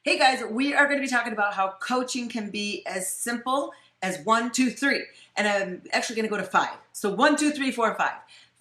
Hey guys, we are going to be talking about how coaching can be as simple as 1, 2, 3. And I'm actually going to go to 5. So 1, 2, 3, 4, 5.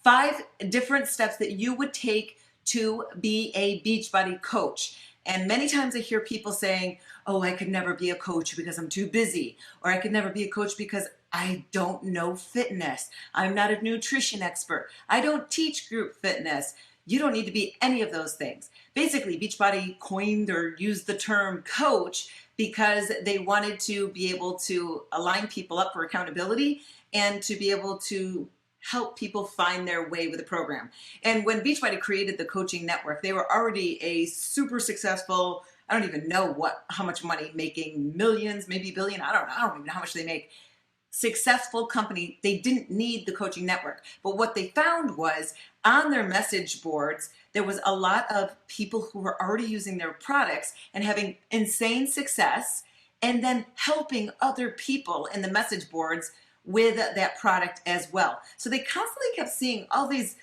5 different steps that you would take to be a Beachbody coach. And many times I hear people saying, oh, I could never be a coach because I'm too busy. Or I could never be a coach because I don't know fitness. I'm not a nutrition expert. I don't teach group fitness. You don't need to be any of those things. Basically, Beachbody coined or used the term coach because they wanted to be able to align people up for accountability and to be able to help people find their way with the program. And when Beachbody created the coaching network, they were already a super successful, I don't even know how much money, making millions, maybe billion, I don't even know how much they make, successful company. They didn't need the coaching network. But what they found was on their message boards, there was a lot of people who were already using their products and having insane success, and then helping other people in the message boards with that product as well. So they constantly kept seeing all these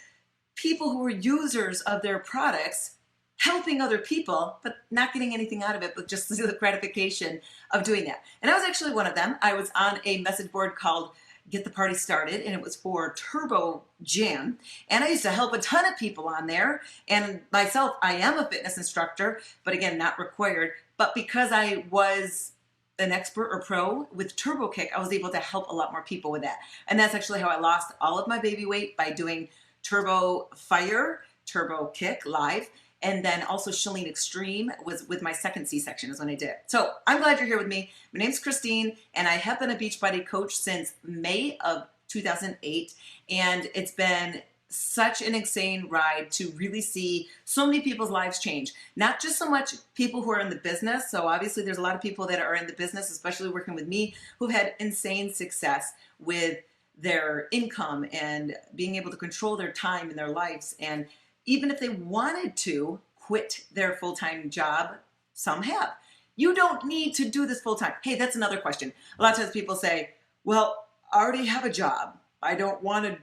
people who were users of their products helping other people, but not getting anything out of it, but just the gratification of doing that. And I was actually one of them. I was on a message board called Get the Party Started, and it was for Turbo Jam. And I used to help a ton of people on there. And myself, I am a fitness instructor, but again, not required. But because I was an expert or pro with Turbo Kick, I was able to help a lot more people with that. And that's actually how I lost all of my baby weight, by doing Turbo Fire, Turbo Kick live. And then also Chalene Extreme was with my second C-section is when I did it. So I'm glad you're here with me. My name's Christine, and I have been a Beachbody coach since May of 2008. And it's been such an insane ride to really see so many people's lives change. Not just so much people who are in the business. So obviously there's a lot of people that are in the business, especially working with me, who've had insane success with their income and being able to control their time in their lives. And even if they wanted to quit their full-time job, some have. You don't need to do this full-time. Hey, that's another question. A lot of times people say, well, I already have a job. I don't want to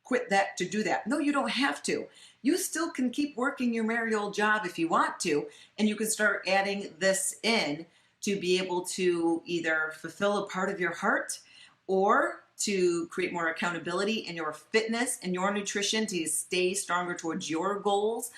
quit that to do that. No, you don't have to. You still can keep working your merry old job if you want to, and you can start adding this in to be able to either fulfill a part of your heart or to create more accountability in your fitness and your nutrition to stay stronger towards your goals.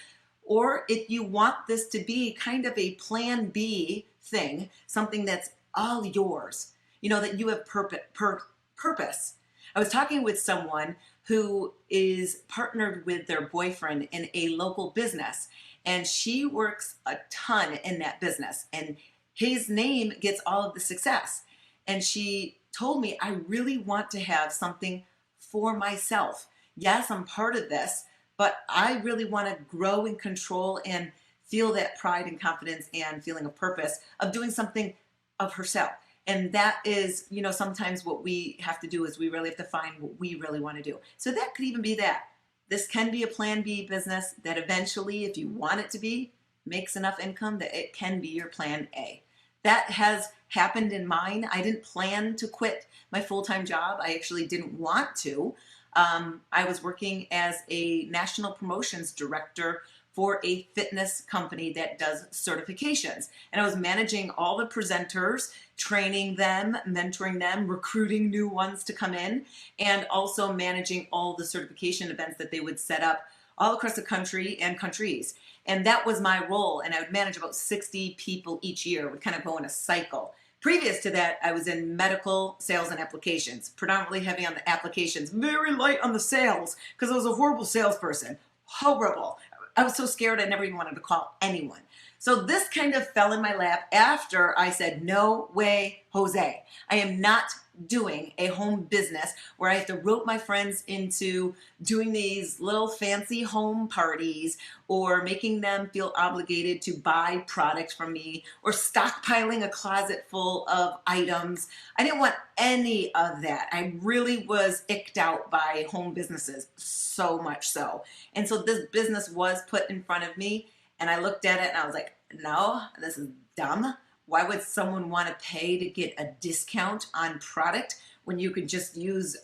Or if you want this to be kind of a plan B thing, something that's all yours, that you have purpose. I was talking with someone who is partnered with their boyfriend in a local business, and she works a ton in that business, and his name gets all of the success. And she told me, I really want to have something for myself. Yes, I'm part of this, but I really want to grow and control and feel that pride and confidence and feeling of purpose of doing something of herself. And that is, sometimes what we have to do is we really have to find what we really want to do. So that could even be that. This can be a plan B business that eventually, if you want it to be, makes enough income that it can be your plan A. That has happened in mine. I didn't plan to quit my full-time job. I actually didn't want to. I was working as a national promotions director for a fitness company that does certifications. And I was managing all the presenters, training them, mentoring them, recruiting new ones to come in, and also managing all the certification events that they would set up all across the country and countries. And that was my role. And I would manage about 60 people each year. It would kind of go in a cycle. Previous to that, I was in medical sales and applications, predominantly heavy on the applications, very light on the sales, because I was a horrible salesperson. Horrible. I was so scared I never even wanted to call anyone. So this kind of fell in my lap after I said, no way, Jose. I am not doing a home business where I have to rope my friends into doing these little fancy home parties or making them feel obligated to buy products from me or stockpiling a closet full of items. I didn't want any of that. I really was icked out by home businesses, so much so. And so this business was put in front of me, and I looked at it and I was like, no, this is dumb. Why would someone want to pay to get a discount on product when you could just use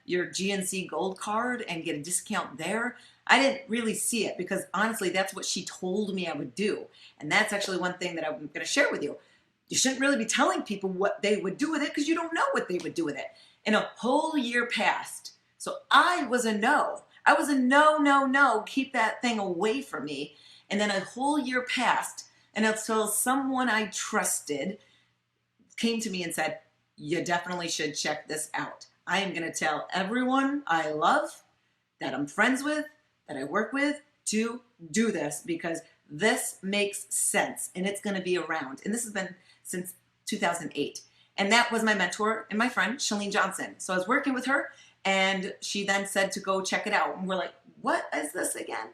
your GNC Gold card and get a discount there? I didn't really see it because honestly, that's what she told me I would do. And that's actually one thing that I'm going to share with you. You shouldn't really be telling people what they would do with it because you don't know what they would do with it. And a whole year passed. So I was a no. I was a no, no, no. Keep that thing away from me. And then a whole year passed. And until someone I trusted came to me and said, you definitely should check this out. I am going to tell everyone I love, that I'm friends with, that I work with, to do this because this makes sense and it's going to be around. And this has been since 2008. And that was my mentor and my friend, Shalene Johnson. So I was working with her and she then said to go check it out. And we're like, what is this again?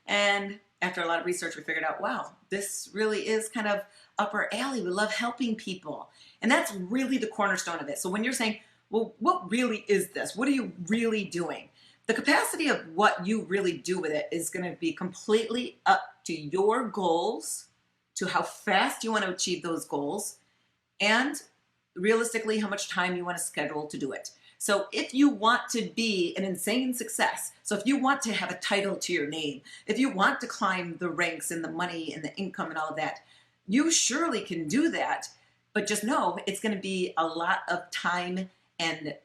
And after a lot of research, we figured out, wow, this really is kind of up our alley. We love helping people. And that's really the cornerstone of it. So when you're saying, well, what really is this? What are you really doing? The capacity of what you really do with it is going to be completely up to your goals, to how fast you want to achieve those goals, and realistically how much time you want to schedule to do it. So if you want to be an insane success, so if you want to have a title to your name, if you want to climb the ranks and the money and the income and all of that, you surely can do that. But just know it's going to be a lot of time and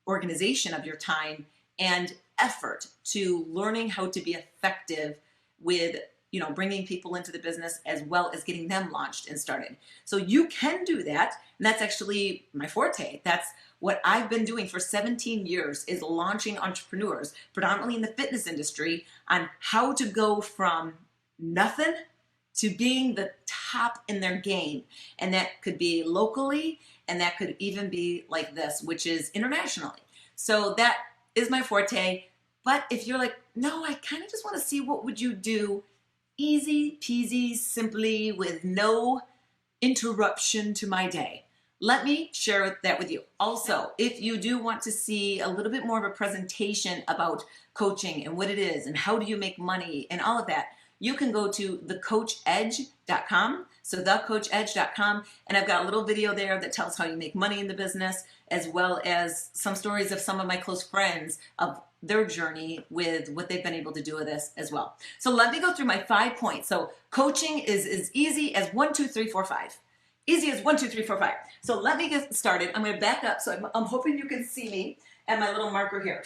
organization of your time and effort to learning how to be effective with, bringing people into the business as well as getting them launched and started. So you can do that. And that's actually my forte. That's what I've been doing for 17 years is launching entrepreneurs, predominantly in the fitness industry, on how to go from nothing to being the top in their game. And that could be locally, and that could even be like this, which is internationally. So that is my forte. But if you're like, no, I kind of just want to see what would you do easy peasy, simply, with no interruption to my day, let me share that with you. Also, if you do want to see a little bit more of a presentation about coaching and what it is and how do you make money and all of that, you can go to thecoachedge.com. So thecoachedge.com. And I've got a little video there that tells how you make money in the business, as well as some stories of some of my close friends of their journey with what they've been able to do with this as well. So let me go through my 5 points. So coaching is as easy as 1, 2, 3, 4, 5. Easy as 1, 2, 3, 4, 5. So let me get started. I'm going to back up. So I'm hoping you can see me and my little marker here.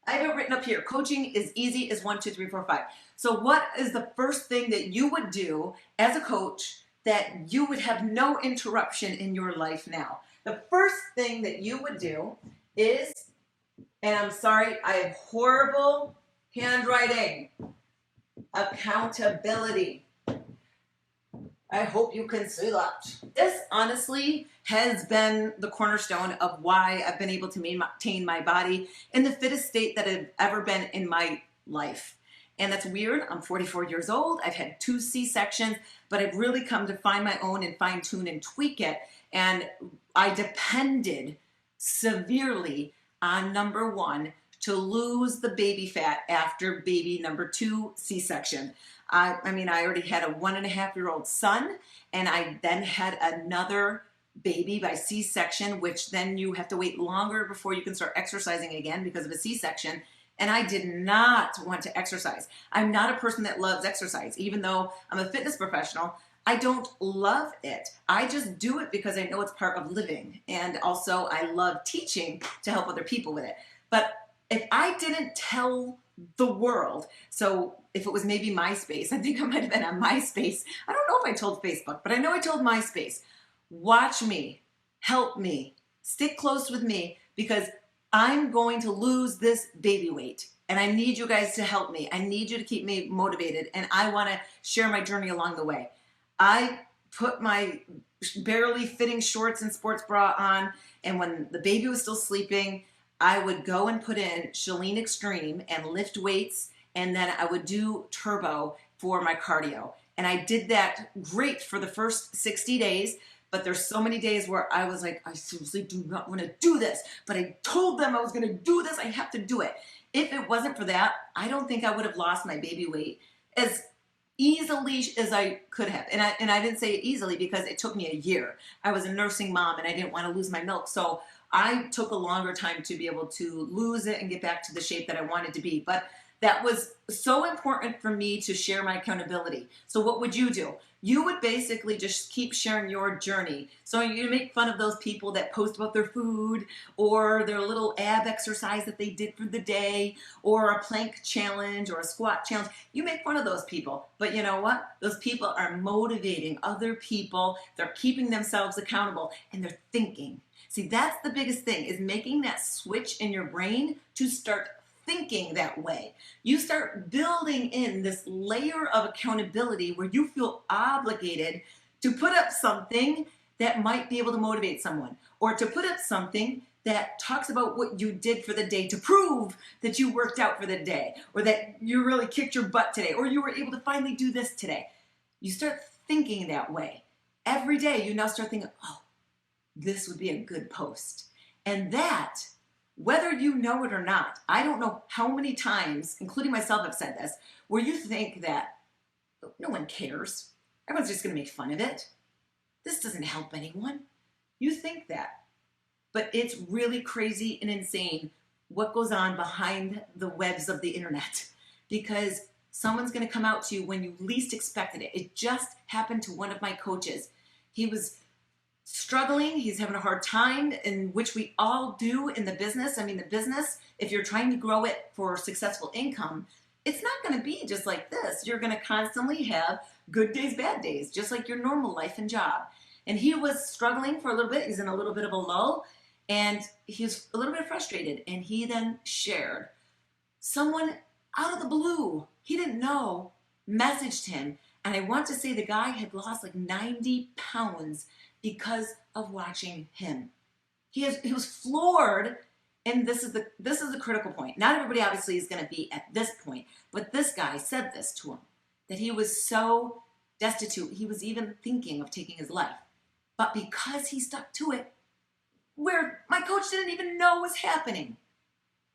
I have it written up here. Coaching is easy as 1, 2, 3, 4, 5. So what is the first thing that you would do as a coach that you would have no interruption in your life now? The first thing that you would do is, and I'm sorry, I have horrible handwriting, accountability. I hope you can see that. This honestly has been the cornerstone of why I've been able to maintain my body in the fittest state that I've ever been in my life. And that's weird. I'm 44 years old. I've had 2 C-sections, but I've really come to find my own and fine tune and tweak it. And I depended severely on number 1 to lose the baby fat after baby number 2 C-section. I already had a 1.5-year-old son, and I then had another baby by C-section, which then you have to wait longer before you can start exercising again because of a C-section. And I did not want to exercise. I'm not a person that loves exercise. Even though I'm a fitness professional, I don't love it. I just do it because I know it's part of living. And also I love teaching to help other people with it. But if I didn't tell the world, so if it was maybe MySpace, I think I might have been on MySpace. I don't know if I told Facebook, but I know I told MySpace. Watch me, help me, stick close with me, because I'm going to lose this baby weight. And I need you guys to help me. I need you to keep me motivated. And I want to share my journey along the way. I put my barely fitting shorts and sports bra on. And when the baby was still sleeping, I would go and put in Shalene Extreme and lift weights. And then I would do turbo for my cardio. And I did that great for the first 60 days. But there's so many days where I was like, I seriously do not want to do this. But I told them I was going to do this. I have to do it. If it wasn't for that, I don't think I would have lost my baby weight as easily as I could have. And I didn't say easily because it took me a year. I was a nursing mom and I didn't want to lose my milk. So I took a longer time to be able to lose it and get back to the shape that I wanted to be. But That was so important for me to share my accountability. So what would you do? You would basically just keep sharing your journey. So you make fun of those people that post about their food or their little ab exercise that they did for the day or a plank challenge or a squat challenge. You make fun of those people. But you know what? Those people are motivating other people. They're keeping themselves accountable and they're thinking. See, that's the biggest thing, is making that switch in your brain to start thinking that way. You start building in this layer of accountability where you feel obligated to put up something that might be able to motivate someone, or to put up something that talks about what you did for the day to prove that you worked out for the day, or that you really kicked your butt today, or you were able to finally do this today. You start thinking that way. Every day you now start thinking, oh, this would be a good post. And that, whether you know it or not, I don't know how many times, including myself, have said this, where you think that no one cares. Everyone's just going to make fun of it. This doesn't help anyone. You think that. But it's really crazy and insane what goes on behind the webs of the internet, because someone's going to come out to you when you least expected it. It just happened to one of my coaches. He was struggling, he's having a hard time, in which we all do in the business. I mean, the business, if you're trying to grow it for successful income, it's not going to be just like this. You're going to constantly have good days, bad days, just like your normal life and job. And he was struggling for a little bit. He's in a little bit of a lull, and he's a little bit frustrated. And he then shared, someone out of the blue, he didn't know, messaged him. And I want to say the guy had lost like 90 pounds because of watching him. He was floored, and this is the critical point. Not everybody obviously is going to be at this point, but this guy said this to him, that he was so destitute, he was even thinking of taking his life. But because he stuck to it, where my coach didn't even know was happening,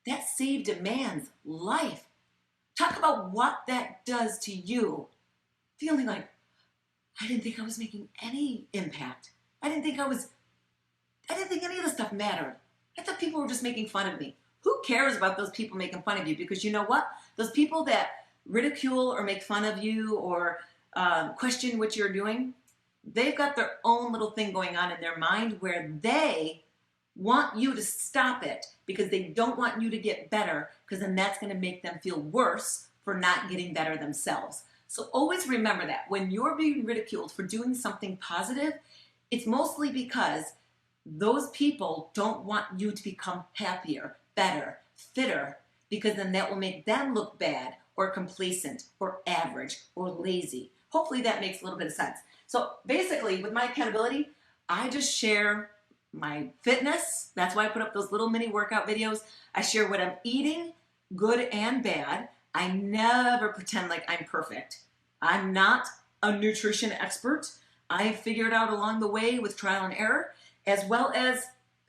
that saved a man's life. Talk about what that does to you. Feeling like, I didn't think I was making any impact. I didn't think any of this stuff mattered. I thought people were just making fun of me. Who cares about those people making fun of you? Because you know what? Those people that ridicule or make fun of you or question what you're doing, they've got their own little thing going on in their mind where they want you to stop it because they don't want you to get better, because then that's going to make them feel worse for not getting better themselves. So always remember that when you're being ridiculed for doing something positive, it's mostly because those people don't want you to become happier, better, fitter, because then that will make them look bad or complacent or average or lazy. Hopefully that makes a little bit of sense. So basically with my accountability, I just share my fitness. That's why I put up those little mini workout videos. I share what I'm eating, good and bad. I never pretend like I'm perfect. I'm not a nutrition expert. I figured out along the way with trial and error, as well as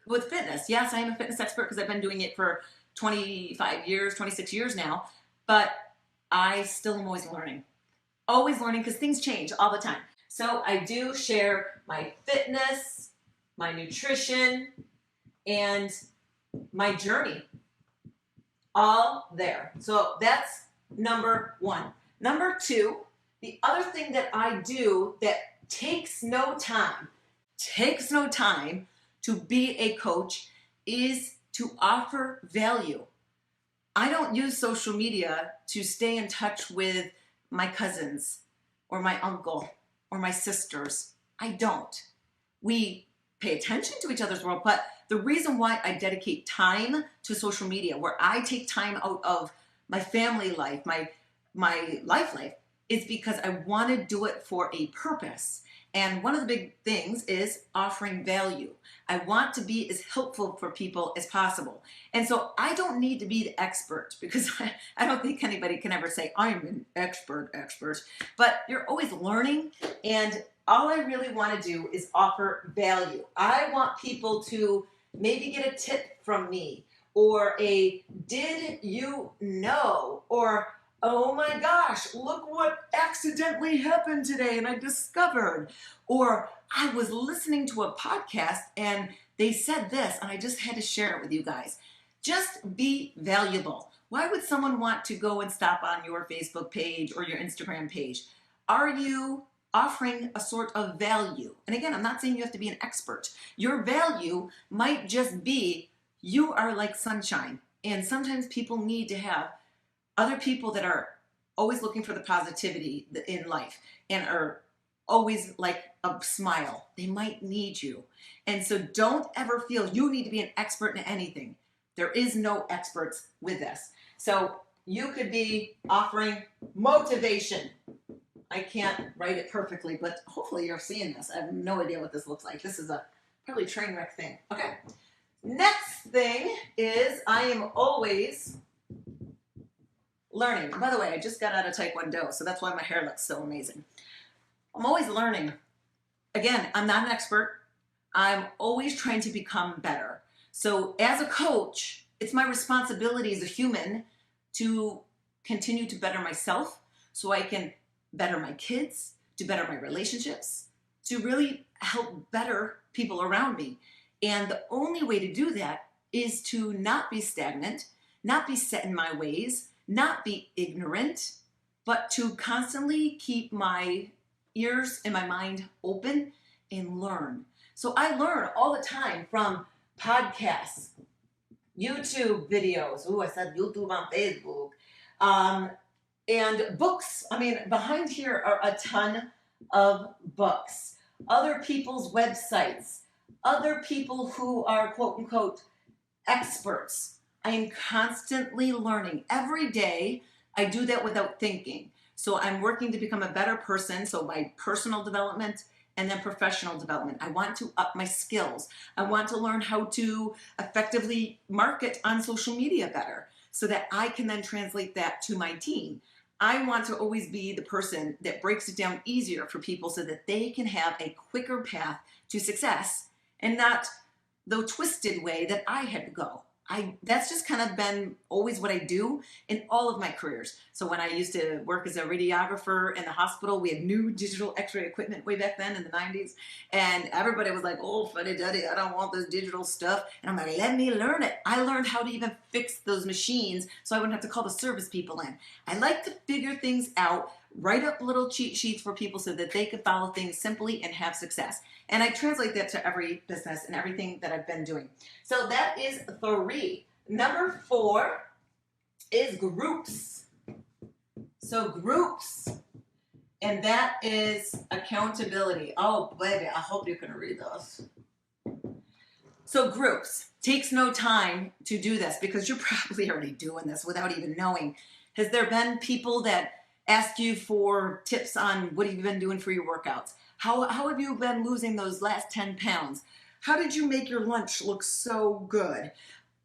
with fitness. Yes, I am a fitness expert because I've been doing it for 25 years, 26 years now, but I still am always learning because things change all the time. So I do share my fitness, my nutrition, and my journey all there. So that's number one. Number two, the other thing that I do that takes no time to be a coach is to offer value. I don't use social media to stay in touch with my cousins or my uncle or my sisters. I don't. We pay attention to each other's world, but the reason why I dedicate time to social media, where I take time out of my family life, my life, is because I want to do it for a purpose. And one of the big things is offering value. I want to be as helpful for people as possible. And so I don't need to be the expert, because I don't think anybody can ever say, I'm an expert. But you're always learning, and all I really want to do is offer value. I want people to maybe get a tip from me, or a did you know, or oh my gosh, look what accidentally happened today and I discovered. Or I was listening to a podcast and they said this and I just had to share it with you guys. Just be valuable. Why would someone want to go and stop on your Facebook page or your Instagram page? Are you offering a sort of value? And again, I'm not saying you have to be an expert. Your value might just be you are like sunshine. And sometimes people need to have other people that are always looking for the positivity in life and are always like a smile. They might need you. And so don't ever feel you need to be an expert in anything. There is no experts with this. So you could be offering motivation. I can't write it perfectly, but hopefully you're seeing this. I have no idea what this looks like. This is a probably train wreck thing. Okay. Next thing is I am always learning. By the way, I just got out of Taekwondo, so that's why my hair looks so amazing. I'm always learning. Again, I'm not an expert. I'm always trying to become better. So as a coach, it's my responsibility as a human to continue to better myself so I can better my kids, to better my relationships, to really help better people around me. And the only way to do that is to not be stagnant, not be set in my ways, not be ignorant, but to constantly keep my ears and my mind open and learn. So I learn all the time from podcasts, YouTube videos. Ooh, I said YouTube on Facebook. And books. I mean, behind here are a ton of books, other people's websites, other people who are quote unquote experts. I am constantly learning. Every day, I do that without thinking. So I'm working to become a better person. So by personal development and then professional development, I want to up my skills. I want to learn how to effectively market on social media better so that I can then translate that to my team. I want to always be the person that breaks it down easier for people so that they can have a quicker path to success and not the twisted way that I had to go. That's just kind of been always what I do in all of my careers. So when I used to work as a radiographer in the hospital, we had new digital x-ray equipment way back then in the 90s. And everybody was like, oh, fuddy-duddy, I don't want this digital stuff. And I'm like, let me learn it. I learned how to even fix those machines so I wouldn't have to call the service people in. I like to figure things out, write up little cheat sheets for people so that they can follow things simply and have success. And I translate that to every business and everything that I've been doing. So that is 3. Number 4 is groups. So groups, and that is accountability. Oh, baby, I hope you can read those. So groups takes no time to do this because you're probably already doing this without even knowing. Has there been people that ask you for tips on what have you been doing for your workouts? How have you been losing those last 10 pounds? How did you make your lunch look so good?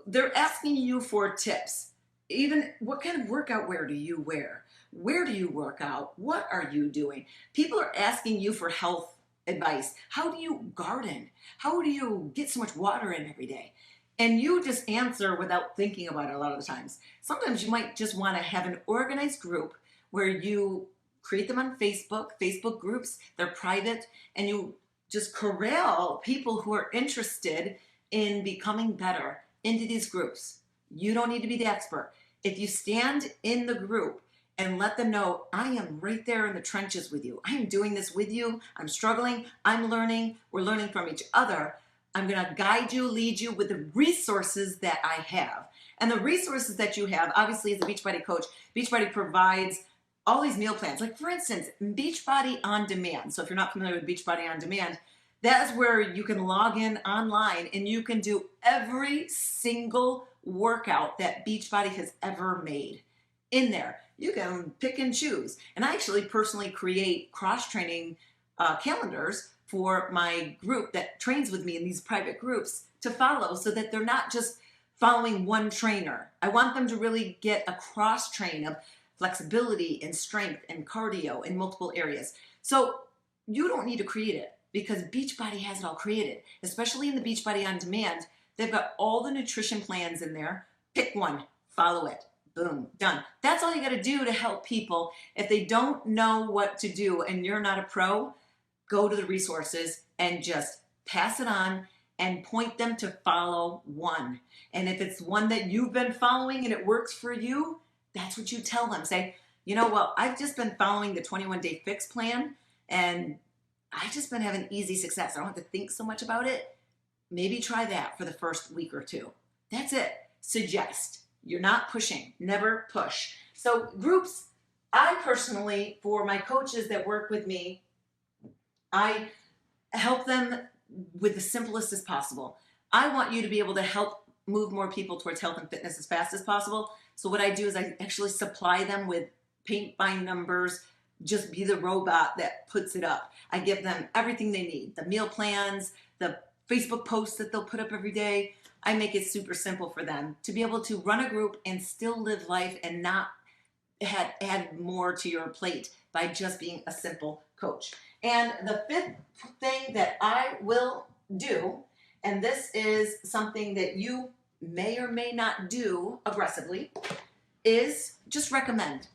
They're asking you for tips. Even what kind of workout wear do you wear? Where do you work out? What are you doing? People are asking you for health advice. How do you garden? How do you get so much water in every day? And you just answer without thinking about it a lot of the times. Sometimes you might just want to have an organized group where you create them on Facebook groups, they're private, and you just corral people who are interested in becoming better into these groups. You don't need to be the expert. If you stand in the group and let them know, I am right there in the trenches with you. I am doing this with you. I'm struggling. I'm learning. We're learning from each other. I'm going to guide you, lead you with the resources that I have. And the resources that you have, obviously as a Beachbody coach, Beachbody provides all these meal plans. Like for instance, Beachbody On Demand. So if you're not familiar with Beachbody On Demand, that's where you can log in online and you can do every single workout that Beachbody has ever made in there. You can pick and choose. And I actually personally create cross-training calendars for my group that trains with me in these private groups to follow so that they're not just following one trainer. I want them to really get a cross-train of flexibility and strength and cardio in multiple areas. So you don't need to create it because Beachbody has it all created, especially in the Beachbody On Demand. They've got all the nutrition plans in there. Pick one, follow it, boom, done. That's all you got to do to help people. If they don't know what to do and you're not a pro, go to the resources and just pass it on and point them to follow one. And if it's one that you've been following and it works for you, that's what you tell them. Say, you know what, I've just been following the 21-day fix plan and I've just been having easy success. I don't have to think so much about it. Maybe try that for the first week or two. That's it. Suggest. You're not pushing. Never push. So groups, I personally, for my coaches that work with me, I help them with the simplest as possible. I want you to be able to help move more people towards health and fitness as fast as possible. So what I do is I actually supply them with paint by numbers, just be the robot that puts it up. I give them everything they need, the meal plans, the Facebook posts that they'll put up every day. I make it super simple for them to be able to run a group and still live life and not add more to your plate by just being a simple coach. And the fifth thing that I will do, and this is something that you may or may not do aggressively, is just recommend.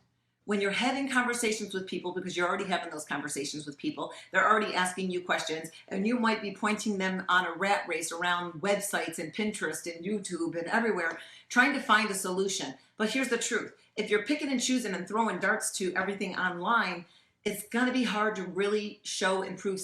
When you're having conversations with people, because you're already having those conversations with people, they're already asking you questions, and you might be pointing them on a rat race around websites and Pinterest and YouTube and everywhere, trying to find a solution. But here's the truth. If you're picking and choosing and throwing darts to everything online, it's going to be hard to really show and prove